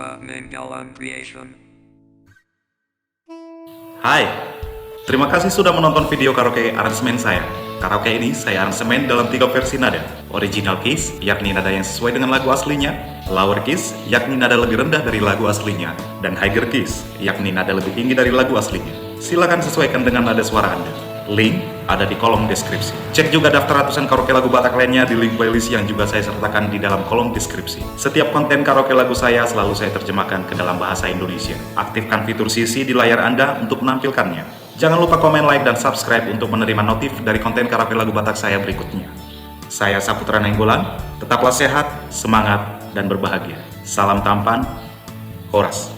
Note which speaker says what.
Speaker 1: Saputra Menggalan Creation.
Speaker 2: Hai, terima kasih sudah menonton video karaoke aransemen saya. Karaoke ini saya aransemen dalam 3 versi nada. Original keys, yakni nada yang sesuai dengan lagu aslinya. Lower keys, yakni nada lebih rendah dari lagu aslinya. Dan higher keys, yakni nada lebih tinggi dari lagu aslinya. Silakan sesuaikan dengan nada suara Anda. Link ada di kolom deskripsi. Cek juga daftar ratusan karaoke lagu Batak lainnya di link playlist yang juga saya sertakan di dalam kolom deskripsi. Setiap konten karaoke lagu saya selalu saya terjemahkan ke dalam bahasa Indonesia. Aktifkan fitur CC di layar Anda untuk menampilkannya. Jangan lupa komen, like, dan subscribe untuk menerima notif dari konten karaoke lagu Batak saya berikutnya. Saya Saputra Nainggolan, tetaplah sehat, semangat, dan berbahagia. Salam tampan, Horas.